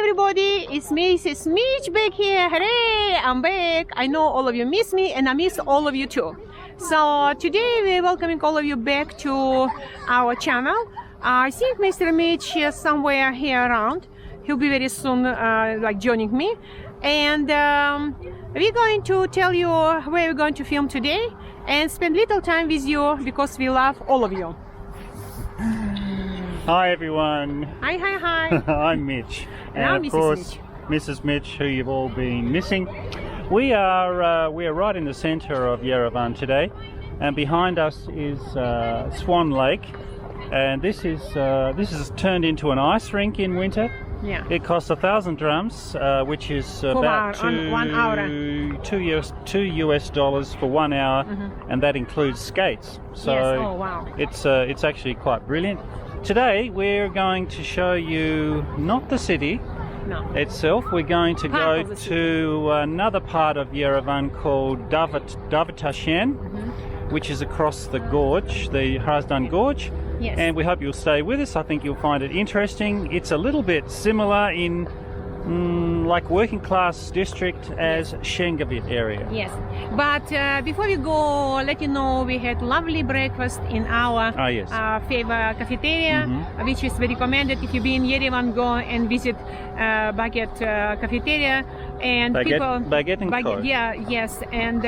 everybody, it's me, it's Mitch back here. Hooray, I'm back. I know all of you miss me and I miss all of you too. So today we're welcoming all of you back to our channel. I think Mr. Mitch is somewhere here around. He'll be very soon joining me. And we're going to tell you where we're going to film today and spend little time with you because we love all of you. Hi everyone. Hi. I'm Mitch. And I'm of Mrs. course, Mrs. Mitch, who you've all been missing. We are right in the centre of Yerevan today, and behind us is Swan Lake, and this is turned into an ice rink in winter. Yeah. It costs 1,000 drams, which is about $2 US for 1 hour, and that includes skates. So yes. Oh, wow. it's actually quite brilliant. Today we're going to show you not the city itself. We're going to go to another part of Yerevan called Davitashen, which is across the gorge, the Hrazdan Gorge. Yes. And we hope you'll stay with us. I think you'll find it interesting. It's a little bit similar in like working class district as Shengavit area. Yes, but before we go, let you know we had lovely breakfast in our favorite cafeteria, which is very recommended. If you be in Yerevan, go and visit Baguette Cafeteria. And Baguette, yes, and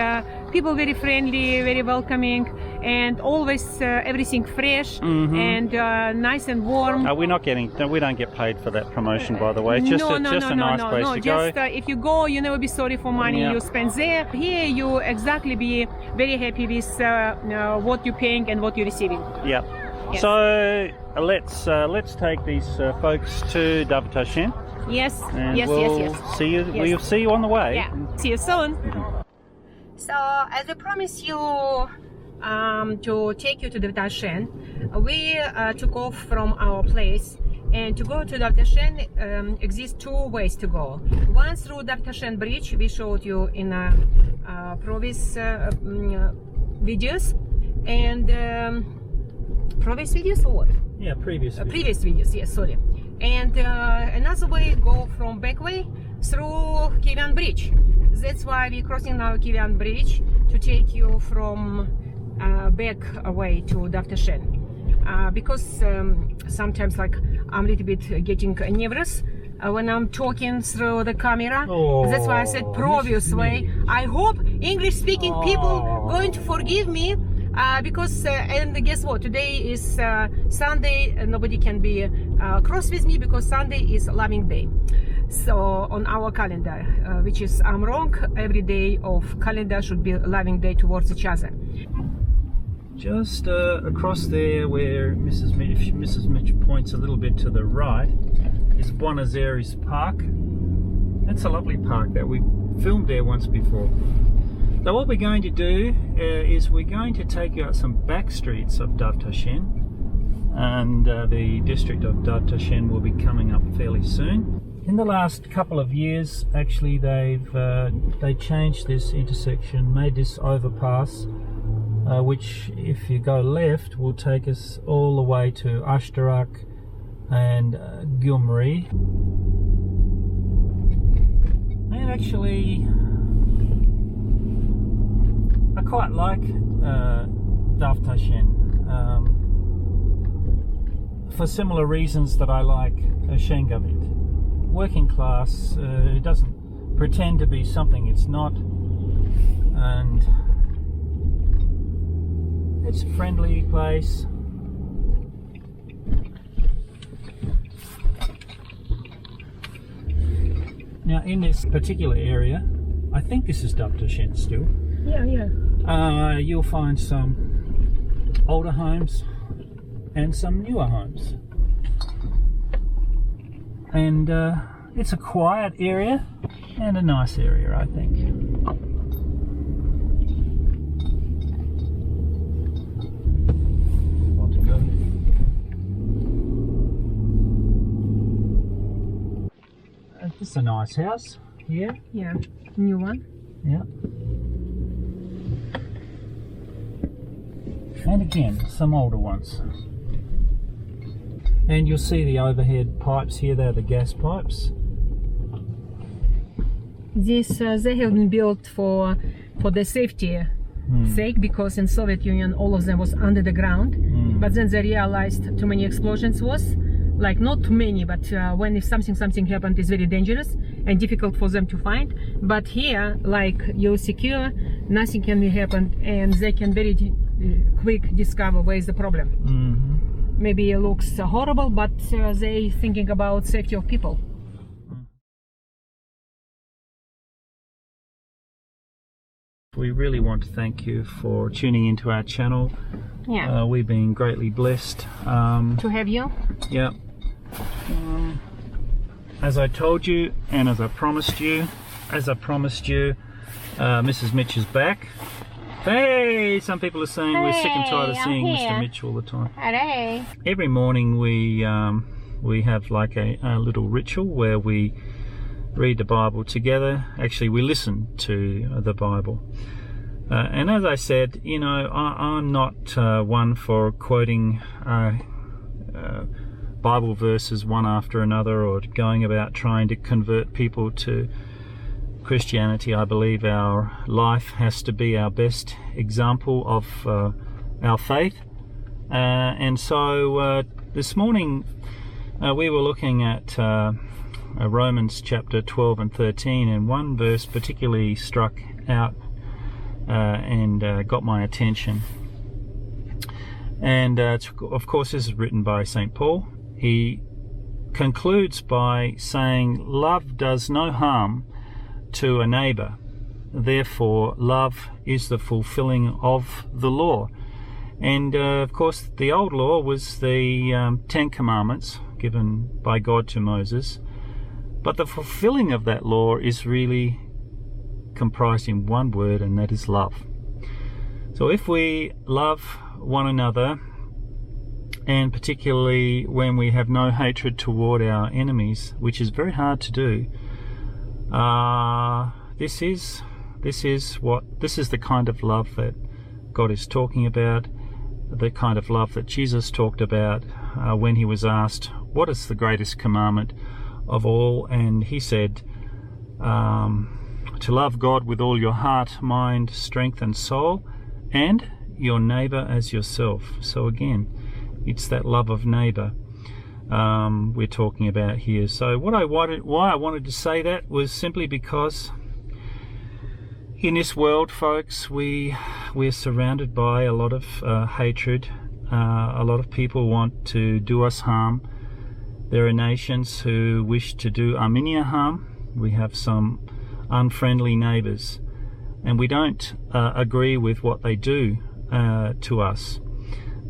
people very friendly, very welcoming, and always everything fresh and nice and warm. We don't get paid for that promotion, by the way. It's just a nice place to go. If you go, you never be sorry for money you spend there. Here, you exactly be very happy with what you're paying and what you're receiving. Yeah. Yes. So let's take these folks to Davitashen. Yes. And yes. See you. Yes. We'll see you on the way. Yeah. See you soon. So, as I promised you to take you to Davitashen, we took off from our place. And to go to Davitashen, exists two ways to go. One through Davitashen Bridge, we showed you in previous videos, and previous videos or what? Yeah, previous videos. Previous videos, yes, sorry. And another way, go from back way through Kievyan Bridge. That's why we're crossing now Kievyan Bridge to take you from back away to Davitashen. Because sometimes I'm a little bit getting nervous when I'm talking through the camera. That's why I said previous way. I hope English speaking people going to forgive me because and guess what, today is Sunday, nobody can be cross with me because Sunday is loving day. So on our calendar, which is I'm wrong, every day of calendar should be loving day towards each other. Just across there where Mrs. Mitch points a little bit to the right is Buenos Aires Park. That's a lovely park that we filmed there once before. So what we're going to do is we're going to take you out some back streets of Davitashen, and the district of Davitashen will be coming up fairly soon. In the last couple of years, actually, they changed this intersection, made this overpass, which, if you go left, will take us all the way to Ashtarak and Gyumri. And actually, I quite like Davitashen for similar reasons that I like Shengavit. Working class, it doesn't pretend to be something it's not, and it's a friendly place. Now in this particular area, I think this is Davitashen still. Yeah. You'll find some older homes and some newer homes. And it's a quiet area and a nice area, I think. This is a nice house here. Yeah, new one. Yeah. And again, some older ones. And you'll see the overhead pipes here, they're the gas pipes. This they have been built for the safety sake, because in Soviet Union all of them was under the ground. But then they realized too many explosions was, like not too many, but when if something happened, it's very dangerous and difficult for them to find. But here, like you're secure, nothing can be happen, and they can very quick discover where is the problem. Maybe it looks horrible, but they thinking about safety of people. We really want to thank you for tuning into our channel. Yeah. We've been greatly blessed To have you. Yeah. As I told you, and as I promised you, Mrs. Mitch is back. Hey, some people are saying we're sick and tired of seeing Mr. Mitch all the time. Hooray. Every morning we have like a little ritual where we read the Bible together. Actually, we listen to the Bible. And as I said, you know, I'm not one for quoting Bible verses one after another or going about trying to convert people to Christianity. I believe our life has to be our best example of our faith. And so this morning we were looking at Romans chapter 12 and 13, and one verse particularly struck out and got my attention. And of course this is written by St. Paul. He concludes by saying, love does no harm to a neighbor, therefore love is the fulfilling of the law. And of course the old law was the 10 commandments given by God to Moses, but the fulfilling of that law is really comprised in one word, and that is love. So if we love one another, and particularly when we have no hatred toward our enemies, which is very hard to do, this is the kind of love that God is talking about, the kind of love that Jesus talked about when he was asked, what is the greatest commandment of all? And he said, to love God with all your heart, mind, strength and soul, and your neighbor as yourself. So again, it's that love of neighbor we're talking about here. So why I wanted to say that was simply because in this world, folks, we're surrounded by a lot of hatred. A lot of people want to do us harm. There are nations who wish to do Armenia harm. We have some unfriendly neighbors, and we don't agree with what they do to us.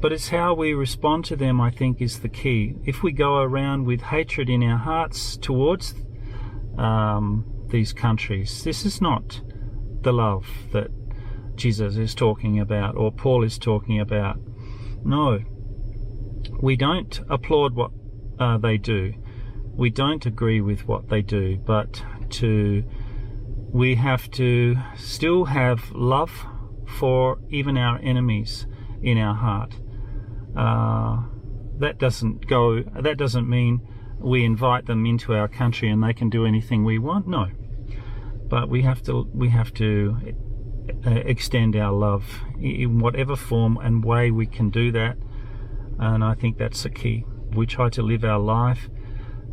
But it's how we respond to them, I think, is the key. If we go around with hatred in our hearts towards these countries, this is not the love that Jesus is talking about or Paul is talking about. No, we don't applaud what they do. We don't agree with what they do, but we have to still have love for even our enemies in our heart. That doesn't mean we invite them into our country and they can do anything we want. No, but we have to extend our love in whatever form and way we can do that. And I think that's the key. We try to live our life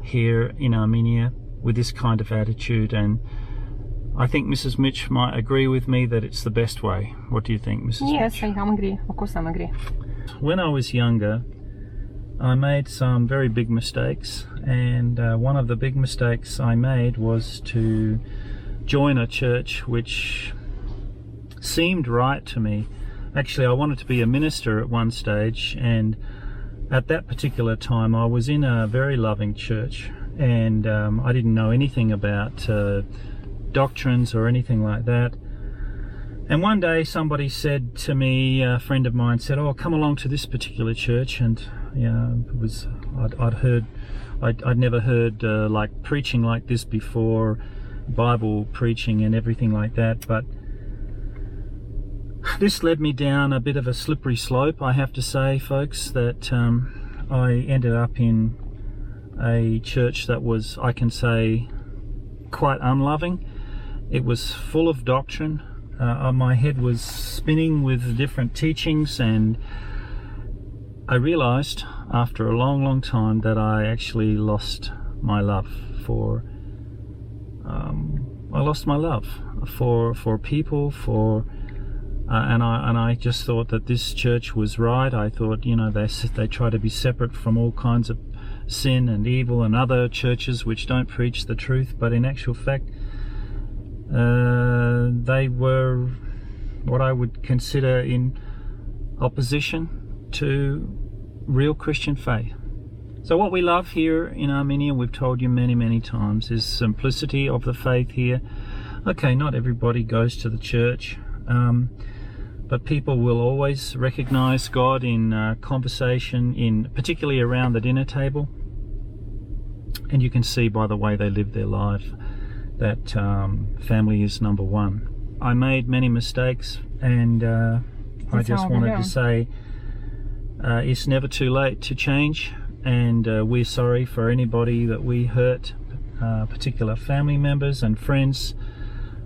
here in Armenia with this kind of attitude, and I think Mrs. Mitch might agree with me that it's the best way. What do you think, Mrs. Yes, Mitch? I agree. Of course, I agree. When I was younger, I made some very big mistakes, and one of the big mistakes I made was to join a church which seemed right to me. Actually, I wanted to be a minister at one stage, and at that particular time I was in a very loving church, and I didn't know anything about doctrines or anything like that. And one day somebody said to me, a friend of mine said, oh, come along to this particular church. And it was, I'd never heard like preaching like this before, Bible preaching and everything like that, but this led me down a bit of a slippery slope, I have to say, folks, that I ended up in a church that was, I can say, quite unloving. It was full of doctrine. My head was spinning with different teachings, and I realized after a long time that I actually lost my love for people, and I just thought that this church was right. I thought, you know, they try to be separate from all kinds of sin and evil and other churches which don't preach the truth, but in actual fact they were what I would consider in opposition to real Christian faith. So what we love here in Armenia, we've told you many times, is simplicity of the faith here. Okay, not everybody goes to the church, but people will always recognize God in conversation, particularly around the dinner table. And you can see by the way they live their life that family is number one. I made many mistakes, and I just wanted to say it's never too late to change, and we're sorry for anybody that we hurt, particular family members and friends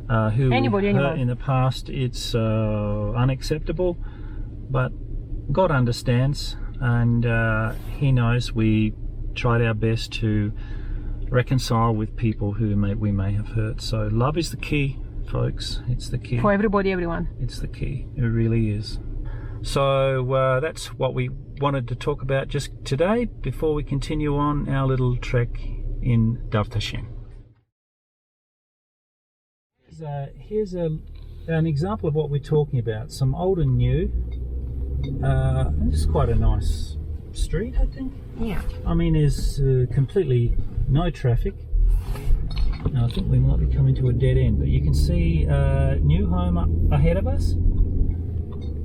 who hurt in the past. It's unacceptable, but God understands, and He knows we tried our best to reconcile with people who we may have hurt. So love is the key, folks. It's the key. For everybody, everyone. It's the key. It really is. So that's what we wanted to talk about just today before we continue on our little trek in Davitashen. Here's an example of what we're talking about. Some old and new. This is quite a nice street, I think. Yeah. I mean, there's completely no traffic. Now, I think we might be coming to a dead end, but you can see a new home up ahead of us,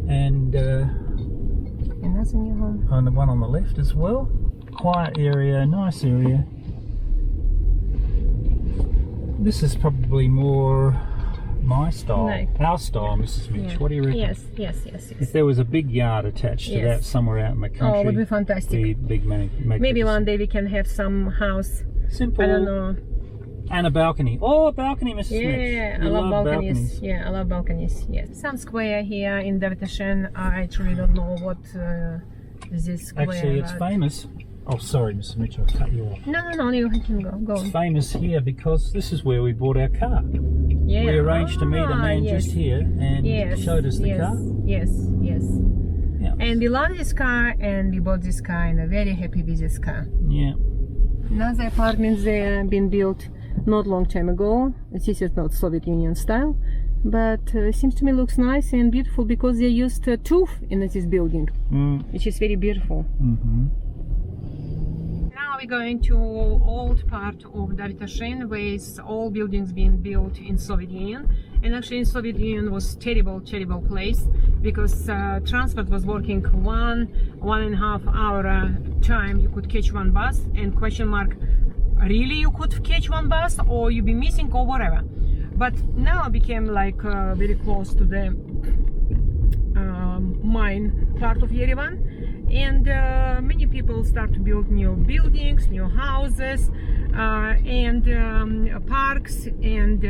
and that's a new home. And the one on the left as well. Quiet area, nice area. This is probably more my style, our style, Mrs. Mitch. Yeah. What do you reckon? Yes. If there was a big yard attached to that somewhere out in the country, it would be fantastic. Maybe one day we can have some house. Simple. I don't know. And a balcony. Oh, a balcony, Mrs. Mitch. Yeah, I love balconies. Yeah, I love balconies. Yeah. Some square here in Davitashen. I actually don't know what this square. Actually, it's famous. Oh, sorry, Mrs. Mitch, I'll cut you off. No, you can go. It's famous here because this is where we bought our car. Yeah. We arranged to meet a man just here, and showed us the car. Yes. Yeah. And we love this car, and we bought this car, and are very happy with this car. Yeah. Another apartments there been built not long time ago. This is not Soviet Union style, but seems to me looks nice and beautiful because they used tooth in this building, which is very beautiful. Now we're going to old part of Davitashen, where all buildings being built in Soviet Union. And actually in Soviet Union was terrible place because transport was working 1.5 hour time. You could catch one bus, and question mark, really you could catch one bus, or you be missing, or whatever. But now it became like very close to the main part of Yerevan, and many people start to build new buildings, new houses, and parks, and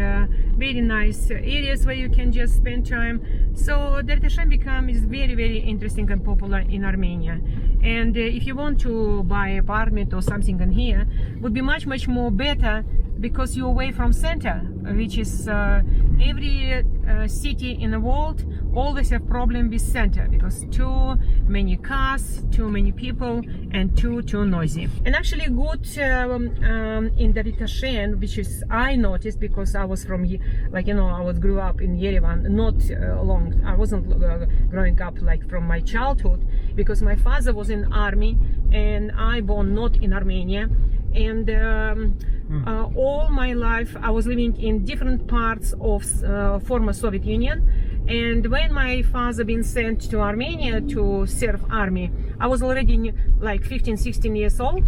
very nice areas where you can just spend time. So Davitashen becomes very interesting and popular in Armenia. And if you want to buy an apartment or something in here, would be much more better, because you're away from center, which is every city in the world always have problem with center, because too many cars, too many people, and too noisy. And actually good in Davitashen, which is I noticed because I was from, like, you know, I grew up in Yerevan, not long. I wasn't growing up like from my childhood, because my father was in army and I born not in Armenia. And all my life I was living in different parts of former Soviet Union. And when my father been sent to Armenia to serve army, I was already like 15-16 years old,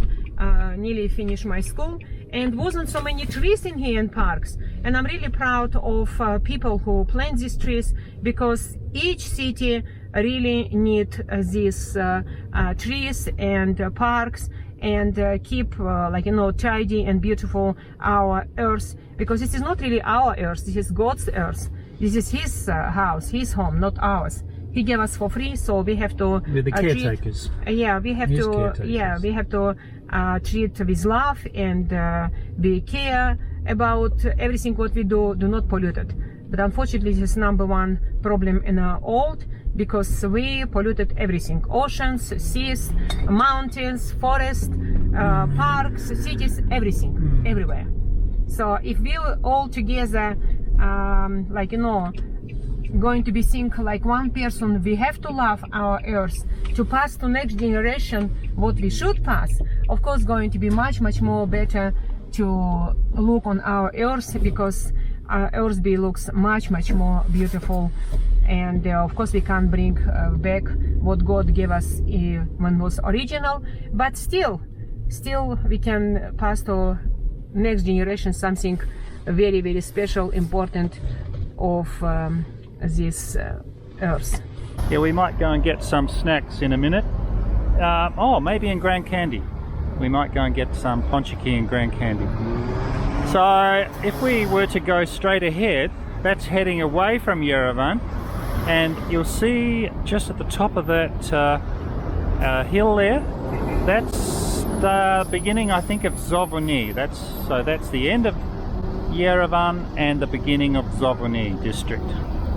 nearly finished my school, and wasn't so many trees in here and parks. And I'm really proud of people who plant these trees, because each city really need these trees and parks and keep tidy and beautiful our earth, because this is not really our earth, this is God's earth. This is his house, his home, not ours. He gave us for free, so we have to We're the caretakers. we have His to caretakers. we have to treat with love and we care about everything what we do not pollute it. But unfortunately, this is number one problem in our world, because we polluted everything: oceans, seas, mountains, forests, parks, cities, everything, everywhere. So if we all together going to be think like one person, we have to love our earth to pass to next generation what we should pass. Of course, going to be much more better to look on our earth, because our earth looks much more beautiful, and of course we can't bring back what God gave us when it was original, but still we can pass to next generation something very special, important of this earth. Yeah, we might go and get some snacks in a minute. Maybe in Grand Candy. We might go and get some Ponchik in Grand Candy. So if we were to go straight ahead, that's heading away from Yerevan, and you'll see just at the top of that hill there, that's the beginning, I think, of Zovony. That's the end of Yerevan and the beginning of Zovony district.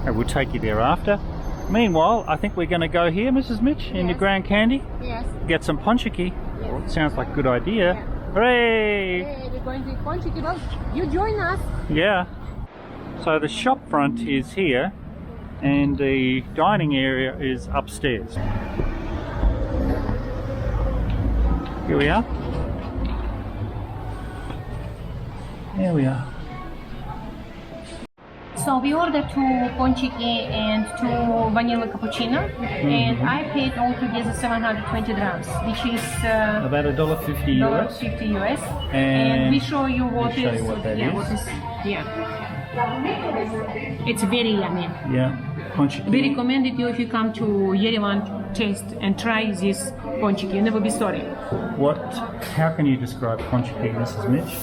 And we'll take you there after. Meanwhile, I think we're going to go here, Mrs. Mitch, into Grand Candy. Yes. Get some Ponchik. Yes. Well, it sounds like a good idea. Yeah. Hooray! Hey, we're going to Ponchik. Well, you join us. Yeah. So the shop front is here, and the dining area is upstairs. Here we are. There we are. So we ordered 2 Ponchik and 2 vanilla cappuccino, and I paid altogether 720 dirhams, which is About $1.50 US. $1.50 US. And we show you what show you what that is. It's very yummy. Yeah. Ponchik. We recommend it you if you come to Yerevan, taste and try this Ponchik. You'll never be sorry. How can you describe Ponchik, Mrs. Mitch?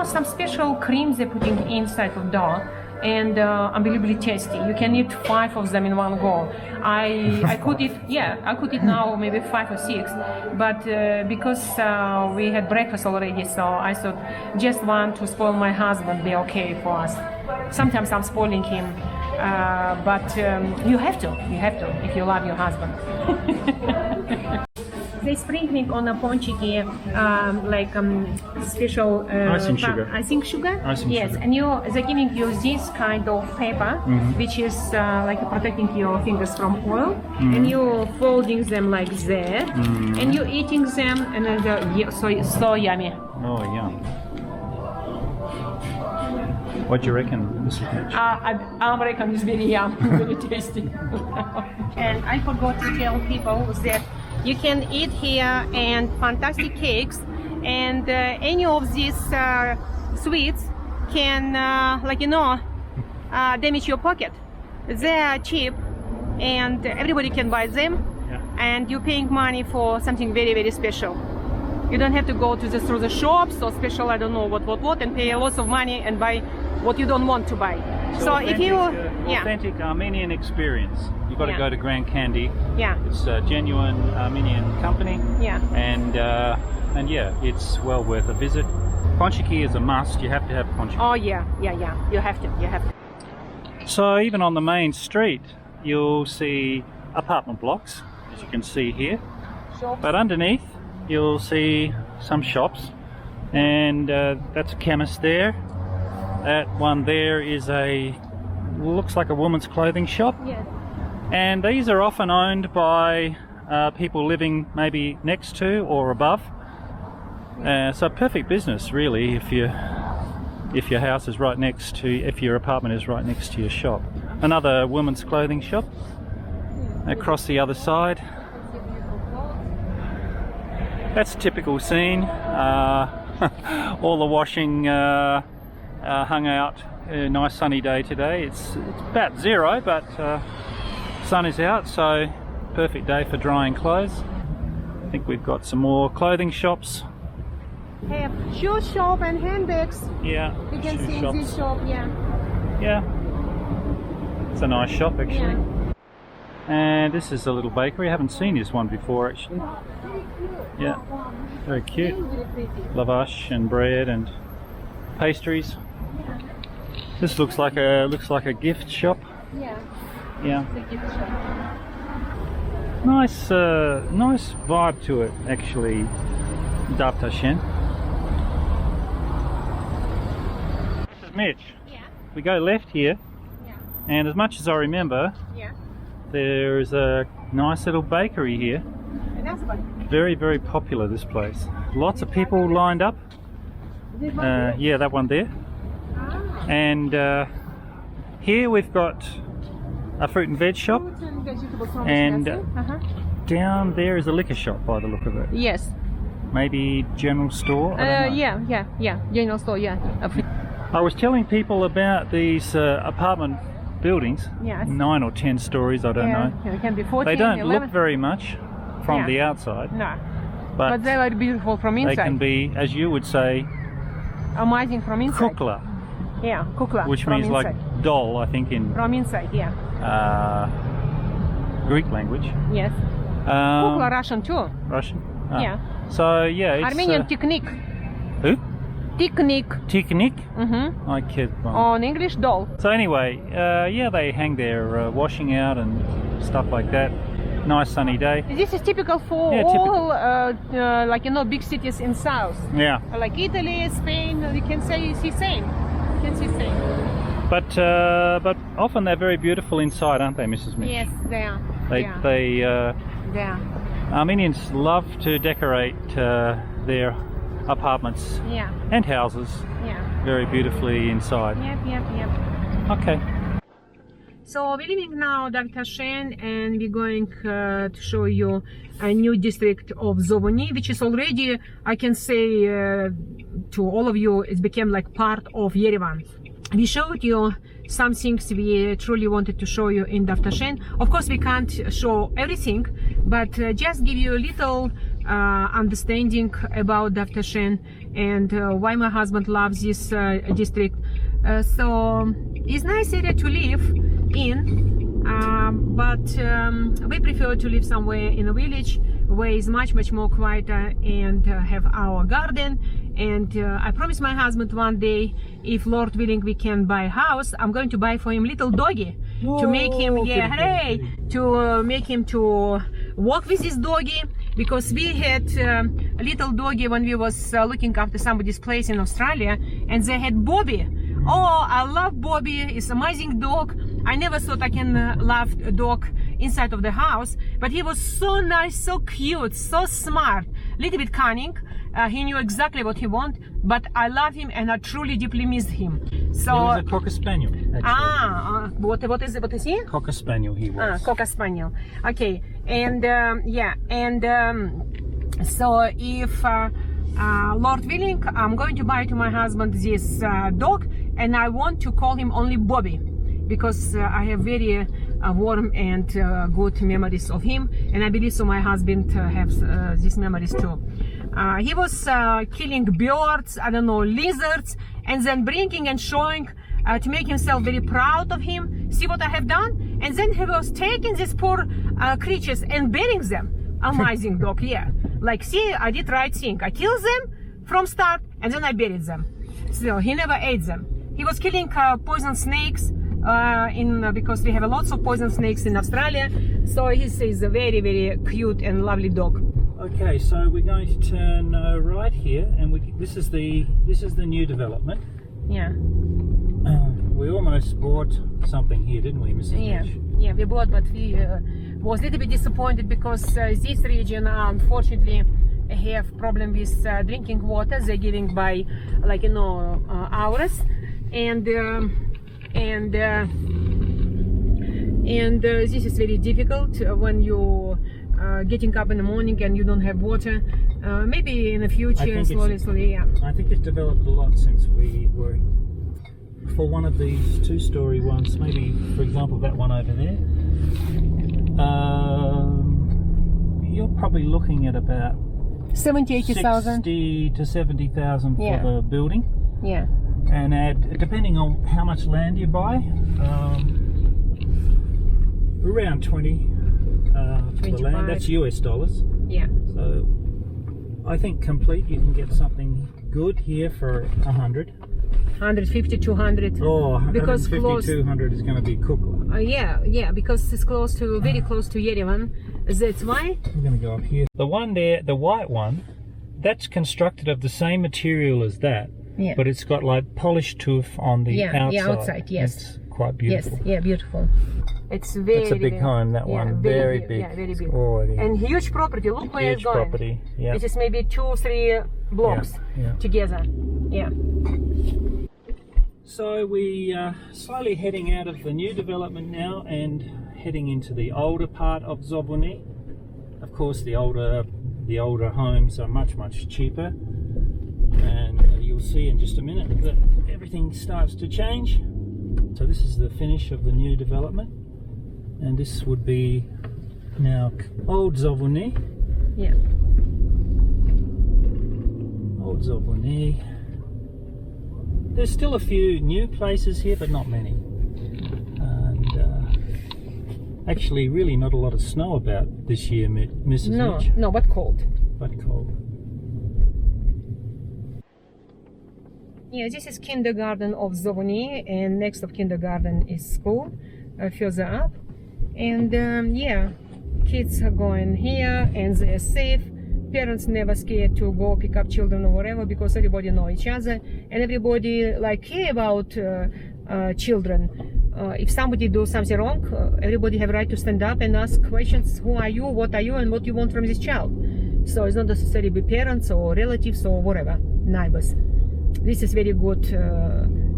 Some special creams they're putting inside of dough, and unbelievably tasty. You can eat 5 of them in one go. I could eat now maybe 5 or 6, but because we had breakfast already, so I thought just want to spoil my husband be okay for us. Sometimes I'm spoiling him, but you have to if you love your husband. They sprinkling on a Ponchik special Icing sugar. Icing sugar. Icing yes, sugar. and they're giving you this kind of paper, which is like protecting your fingers from oil, and you're folding them like that, and you're eating them, and so yummy. Oh, yum. What do you reckon, Mrs. Mitch? I reckon it's very yum, very tasty. And I forgot to tell people that you can eat here and fantastic cakes, and any of these sweets can damage your pocket. They are cheap and everybody can buy them, and you're paying money for something very special. You don't have to go through the shops or special, I don't know what, and pay lots of money and buy what you don't want to buy. So if you authentic Armenian experience, you've got to go to Grand Candy. Yeah. It's a genuine Armenian company. Yeah. And it's well worth a visit. Ponchik is a must. You have to have Ponchik. Oh yeah. You have to. So even on the main street, you'll see apartment blocks, as you can see here. Shops. But underneath, you'll see some shops, and that's a chemist there. That one there is looks like a woman's clothing shop. Yes. And these are often owned by people living maybe next to or above. So perfect business really if your house is right next to, if your apartment is right next to your shop. Another women's clothing shop across the other side. That's a typical scene. All the washing hung out. A nice sunny day today. It's about 0, but sun is out, so perfect day for drying clothes. I think we've got some more clothing shops. Have shoe shop and handbags. Yeah. You can shoe see shops. in this shop, yeah. Yeah. It's a nice shop actually. Yeah. And this is a little bakery. I haven't seen this one before actually. Yeah. Very cute. Very pretty. Lavash and bread and pastries. This looks like a gift shop. Yeah, Yeah. it's a gift shop. Nice nice vibe to it actually. Davitashen. This is Mitch. Yeah, We go left here, yeah, and as much as I remember, yeah. there's a nice little bakery here. And that's about it. Very, very popular, this place. Lots of people lined up. This one? Yeah, that one there. Ah. And here we've got a fruit and veg shop. Fruits and vegetables from And- Wisconsin. Down there is a liquor shop by the look of it. Yes. Maybe general store? I don't know. Yeah. General store, yeah. I was telling people about these apartment buildings. Yes. 9 or 10 stories, I don't know. It can be 14, They don't 11. look very much from Yeah. the outside, No. but But they are beautiful from they inside. can be, as you would say, Amazing from inside. kukla, Yeah, kukla. which from means inside. like doll, I think, in From inside, yeah. Greek language. Yes. Kukla Russian too. Russian? Yeah. So, yeah, it's... Armenian technique. Who? Technique. Technique? Mm-hmm. I kid. On English, doll. So anyway, yeah, they hang their washing out and stuff like that. Nice sunny day. This is typical for Yeah, all, like, big cities in South. Yeah, Like Italy, Spain, you can say see same. You can see same. but often they're very beautiful inside, aren't they, Mrs. Mitch? Yes, they are. They They are. Armenians love to decorate their apartments Yeah. and houses Yeah. very beautifully inside. Yep. Okay. So we're leaving now Davitashen, and we're going to show you a new district of Zovony, which is already, I can say to all of you, it became like part of Yerevan. We showed you some things we truly wanted to show you in Davitashen. Of course, we can't show everything, but just give you a little understanding about Davitashen and why my husband loves this district. So it's nice area to live in, but we prefer to live somewhere in a village where it's much more quieter and have our garden. And I promised my husband one day, if Lord willing we can buy a house, I'm going to buy for him little doggy. Whoa, to make him, yeah, goody, hooray, goody. to make him to walk with his doggy, because we had a little doggy when we was looking after somebody's place in Australia, and they had Bobby. Oh, I love Bobby. It's an amazing dog. I never thought I can love a dog inside of the house, but he was so nice, so cute, so smart, little bit cunning. He knew exactly what he wanted, but I love him and I truly deeply missed him. So He was a Cocker Spaniel, actually. what is he? Cocker Spaniel he was. Cocker Spaniel. Okay, and so if Lord willing, I'm going to buy to my husband this dog, and I want to call him only Bobby, because I have very warm and good memories of him, and I believe so my husband has these memories too. He was killing birds, I don't know, lizards, and then bringing and showing to make himself very proud of him. See what I have done? And then he was taking these poor creatures and burying them. Amazing dog, yeah. Like, see, I did right thing. I killed them from start, and then I buried them. So he never ate them. He was killing poison snakes because we have lots of poison snakes in Australia. So he's a very cute and lovely dog. Okay, so we're going to turn right here, and this is the new development. Yeah. We almost bought something here, didn't we, Mrs. Mitch? Yeah, we bought, but we was a little bit disappointed because this region, unfortunately, have problem with drinking water. They're giving by, like, hours, and this is very difficult when you getting up in the morning and you don't have water. Maybe in the future, slowly, yeah. I think it's developed a lot since we were for one of these two-story ones. Maybe, for example, that one over there. you're probably looking at about 70,000-80,000. 60 to 70,000 for Yeah. the building. Yeah. And add, depending on how much land you buy, around 20 for the land. That's US dollars. Yeah. So I think complete you can get something good here for 100. 150, 200. Oh, Because 150, close. 200 is going to be Kukla. Yeah, because it's close to, very close to Yerevan. That's why. We're going to go up here. The one there, the white one, that's constructed of the same material as that, Yeah. but it's got like polished tooth on the outside. Yeah, outside, yes. It's quite beautiful. Yes, yeah, beautiful. It's very. It's a big home, that one. Very big. Yeah, very big. Oh, it is. And huge property. Look where it's Huge going. property. Yeah. It is maybe 2-3 blocks Yeah. together. Yeah. So we are slowly heading out of the new development now and heading into the older part of Zobuni. Of course, the older homes are much cheaper, and you'll see in just a minute that everything starts to change. So this is the finish of the new development, and this would be now old Zobuni. Yeah. Old Zobuni. There's still a few new places here, but not many. And actually, really not a lot of snow about this year, Mrs. Mitch. No, but cold. But cold. Yeah, this is kindergarten of Zobuni, and next of kindergarten is school, further up. And yeah, kids are going here and they're safe. Parents never scared to go pick up children or whatever, because everybody know each other and everybody like care about children. If somebody do something wrong, everybody have right to stand up and ask questions. Who are you? What are you? And what you want from this child? So it's not necessarily be parents or relatives or whatever, neighbors. This is very good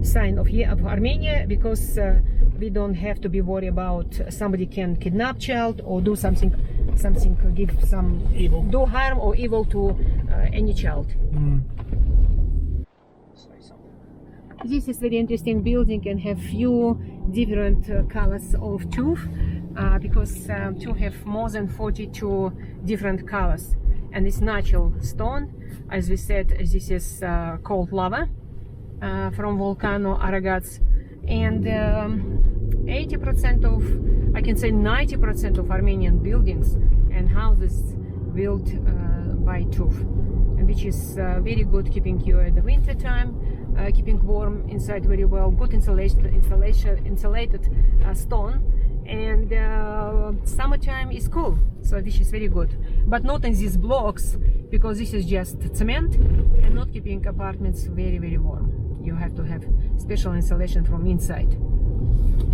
sign of Armenia, because we don't have to be worried about somebody can kidnap child or do something, give some Evil. do harm or evil to any child. This is very interesting building and have few different colors of tooth, because tooth have more than 42 different colors, and it's natural stone. As we said, this is cold lava from volcano Aragats, and 80% of, I can say 90% of Armenian buildings and houses built by tooth, which is very good, keeping you at the winter time, keeping warm inside very well, good insulated stone, and summertime is cool, so this is very good. But not in these blocks, because this is just cement and not keeping apartments very warm. You have to have special insulation from inside.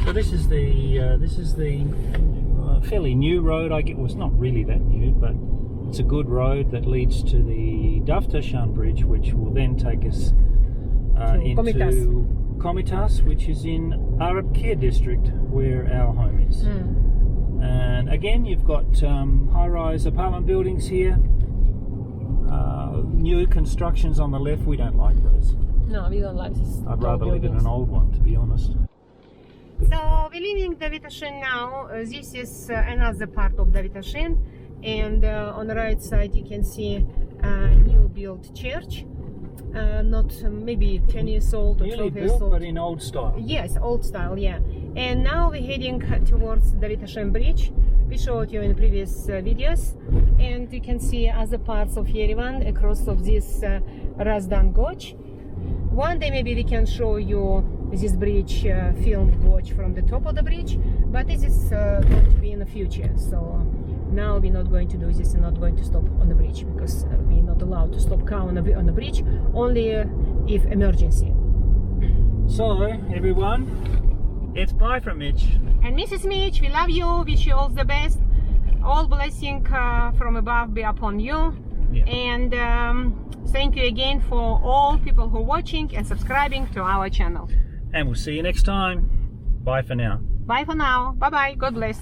So this is the fairly new road. I get, well, it's not really that new, but it's a good road that leads to the Davitashen Bridge, which will then take us into Komitas, which is in Arab Care district, where our home is. And again, you've got high-rise apartment buildings here. New constructions on the left. We don't like those. No, we don't like this. I'd rather live in an old one, to be honest. So we're leaving Davitashen now. This is another part of Davitashen, and on the right side you can see a new built church, not maybe 10 years old or 12 years old, but in old style. Yes, old style, yeah. And now we're heading towards Davitashen Bridge. We showed you in previous videos, and you can see other parts of Yerevan across of this Hrazdan Gorge. One day maybe we can show you this bridge, filmed gorge from the top of the bridge, but this is going to be in the future. So now we're not going to do this and not going to stop on the bridge, because we're not allowed to stop car on the bridge, only if emergency. So everyone, it's bye from Mitch. And Mrs. Mitch, we love you, wish you all the best. All blessing from above be upon you. Yeah. And thank you again for all people who are watching and subscribing to our channel. And we'll see you next time. Bye for now. Bye for now. Bye bye. God bless.